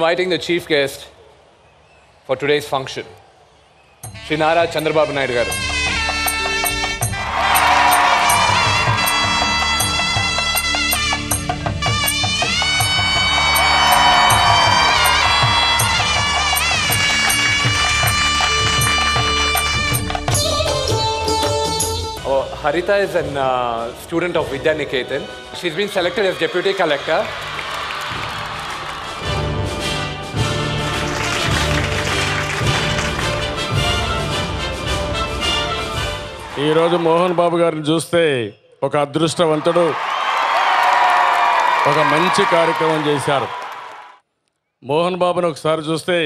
inviting the chief guest for today's function, Shri Nara Chandrababu Naidu garu. Harita is a student of Vidya Niketan. She's been selected as Deputy Collector. ఈరోజు మోహన్ బాబు గారిని చూస్తే ఒక అదృష్టవంతుడు, ఒక మంచి కార్యక్రమం చేశారు. మోహన్ బాబుని ఒకసారి చూస్తే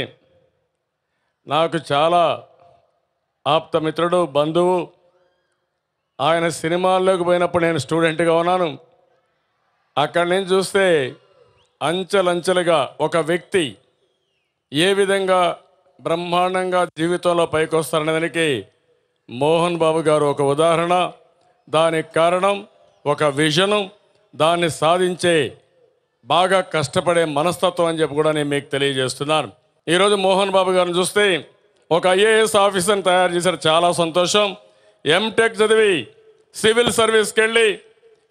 నాకు చాలా ఆప్తమిత్రుడు, బంధువు. ఆయన సినిమాల్లోకి పోయినప్పుడు నేను స్టూడెంట్గా ఉన్నాను. అక్కడి నుంచి చూస్తే అంచెలంచెలుగా ఒక వ్యక్తి ఏ విధంగా బ్రహ్మాండంగా జీవితంలో పైకి వస్తారనేదానికి మోహన్ బాబు గారు ఒక ఉదాహరణ. దానికి కారణం ఒక విజను, దాన్ని సాధించే బాగా కష్టపడే మనస్తత్వం అని చెప్పి కూడా నేను మీకు తెలియజేస్తున్నాను. ఈరోజు మోహన్ బాబు గారిని చూస్తే ఒక ఐఏఎస్ ఆఫీసర్ని తయారు చేశారు, చాలా సంతోషం. ఎంటెక్ చదివి సివిల్ సర్వీస్కి వెళ్ళి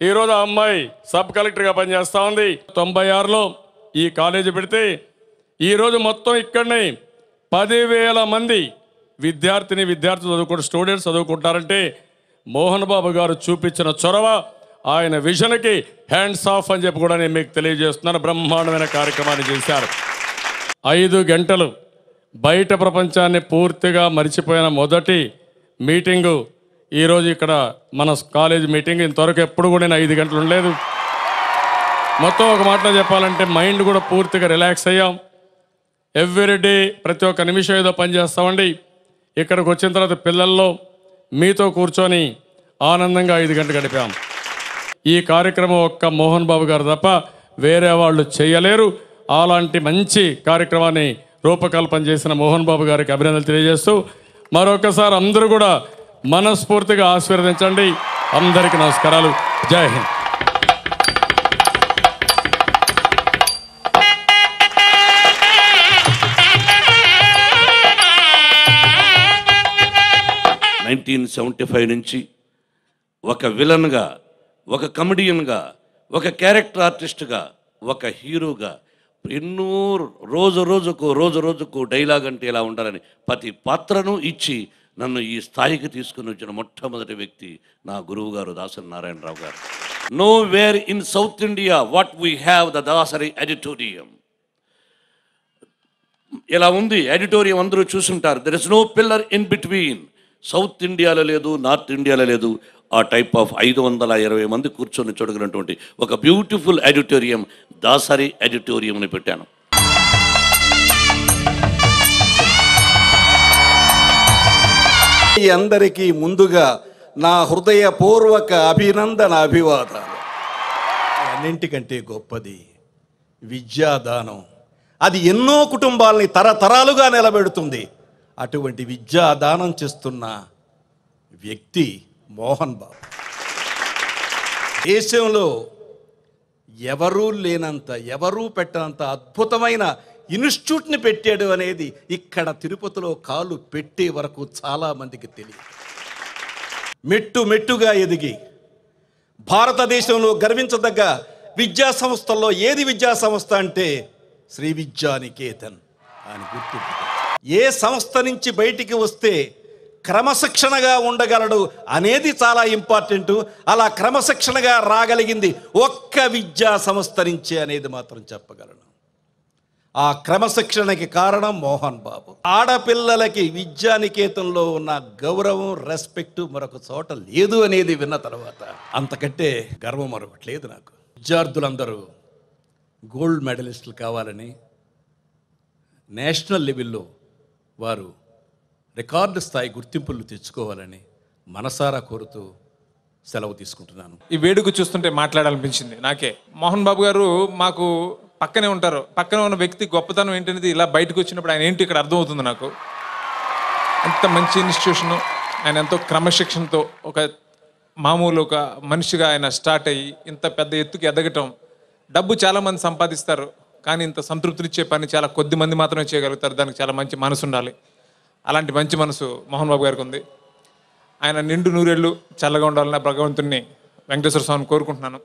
ఈరోజు ఆ అమ్మాయి సబ్ కలెక్టర్గా పనిచేస్తూ ఉంది. 96లో ఈ కాలేజీ పెడితే ఈరోజు మొత్తం ఇక్కడనే 10,000 మంది విద్యార్థులు స్టూడెంట్స్ చదువుకుంటారంటే మోహన్ బాబు గారు చూపించిన చొరవ, ఆయన విజన్కి హ్యాండ్స్ ఆఫ్ అని చెప్పి కూడా నేను మీకు తెలియజేస్తున్నాను. బ్రహ్మాండమైన కార్యక్రమాన్ని చేశారు. 5 గంటలు బయట ప్రపంచాన్ని పూర్తిగా మరిచిపోయిన మొదటి మీటింగు ఈరోజు ఇక్కడ మన కాలేజ్ మీటింగ్. ఇంతవరకు ఎప్పుడు కూడా నేను 5 గంటలు ఉండలేదు. మొత్తం ఒక మాటలో చెప్పాలంటే మైండ్ కూడా పూర్తిగా రిలాక్స్ అయ్యాం. ఎవ్రీడే ప్రతి ఒక్క నిమిషం ఏదో పని చేస్తామండి. ఇక్కడికి వచ్చిన తర్వాత పిల్లల్లో మీతో కూర్చొని ఆనందంగా 5 గంటలు గడిపాం. ఈ కార్యక్రమం ఒక్క మోహన్ బాబు గారు తప్ప వేరే వాళ్ళు చేయలేరు. అలాంటి మంచి కార్యక్రమాన్ని రూపకల్పన చేసిన మోహన్ బాబు గారికి అభినందనలు తెలియజేస్తూ మరొకసారి అందరూ కూడా మనస్ఫూర్తిగా ఆశీర్వదించండి. అందరికీ నమస్కారాలు. జై హింద్. నుంచి ఒక విలన్గా, ఒక కమెడియన్గా, ఒక క్యారెక్టర్ ఆర్టిస్ట్గా, ఒక హీరోగా ఎన్నో రోజుకు డైలాగ్ అంటే ఇలా ఉండాలని ప్రతి పాత్రను ఇచ్చి నన్ను ఈ స్థాయికి తీసుకుని వచ్చిన మొట్టమొదటి వ్యక్తి నా గురువు గారు దాసరి నారాయణరావు గారు. Nowhere in south India what we have the Dasari auditorium. ఇలా ఉంది ఎడిటోరియం, అందరూ చూసుంటారు. There is no pillar in between. South ఇండియాలో లేదు, నార్త్ ఇండియాలో లేదు. ఆ టైప్ ఆఫ్ 520 మంది కూర్చొని చూడగలిగినటువంటి ఒక బ్యూటిఫుల్ ఎడిటోరియం దాసరి ఎడిటోరియంని పెట్టాను. అందరికీ ముందుగా నా హృదయపూర్వక అభినందన, అభివాదాలు. అన్నింటికంటే గొప్పది విద్యాదానం. అది ఎన్నో కుటుంబాలని తరతరాలుగా నిలబెడుతుంది. అటువంటి విద్యాదానం చేస్తున్న వ్యక్తి మోహన్ బాబు. దేశంలో ఎవరూ లేనంత, ఎవరూ పెట్టనంత అద్భుతమైన ఇన్స్టిట్యూట్ని పెట్టాడు అనేది ఇక్కడ తిరుపతిలో కాలు పెట్టే వరకు చాలామందికి తెలియదు. మెట్టుగా ఎదిగి భారతదేశంలో గర్వించదగ్గ విద్యా సంస్థల్లో ఏది విద్యా సంస్థ అంటే శ్రీ విద్యా నికేతన్ అని గుర్తింపు. ఏ సంస్థ నుంచి బయటికి వస్తే క్రమశిక్షణగా ఉండగలడు అనేది చాలా ఇంపార్టెంట్. అలా క్రమశిక్షణగా రాగలిగింది ఒక్క విద్యా సంస్థ నుంచే అనేది మాత్రం చెప్పగలను. ఆ క్రమశిక్షణకి కారణం మోహన్ బాబు. ఆడపిల్లలకి విద్యా నికేతన్లో ఉన్న గౌరవం, రెస్పెక్ట్ మరొక చోట లేదు అనేది విన్న తర్వాత అంతకంటే గర్వం మరొకటి లేదు నాకు. విద్యార్థులందరూ గోల్డ్ మెడలిస్టులు కావాలని, నేషనల్ లెవెల్లో వారు రికార్డు స్థాయి గుర్తింపులు తెచ్చుకోవాలని మనసారా కోరుతూ సెలవు తీసుకుంటున్నాను. ఈ వేడుక చూస్తుంటే మాట్లాడాలనిపించింది నాకే. మోహన్ బాబు గారు మాకు పక్కనే ఉంటారు. పక్కనే ఉన్న వ్యక్తి గొప్పతనం ఏంటనేది ఇలా బయటకు వచ్చినప్పుడు ఆయన ఏంటి ఇక్కడ అర్థమవుతుంది నాకు. అంత మంచి ఇన్స్టిట్యూషను, ఆయన ఎంతో క్రమశిక్షణతో ఒక మామూలు ఒక మనిషిగా ఆయన స్టార్ట్ అయ్యి ఇంత పెద్ద ఎత్తుకి ఎదగటం. డబ్బు చాలామంది సంపాదిస్తారు, కానీ ఇంత సంతృప్తినిచ్చే పని చాలా కొద్ది మంది మాత్రమే చేయగలుగుతారు. దానికి చాలా మంచి మనసు ఉండాలి. అలాంటి మంచి మనసు మోహన్ బాబు గారికి ఉంది. ఆయన నిండు నూరేళ్ళు చల్లగా ఉండాలని భగవంతుణ్ణి వెంకటేశ్వర స్వామిని కోరుకుంటున్నాను.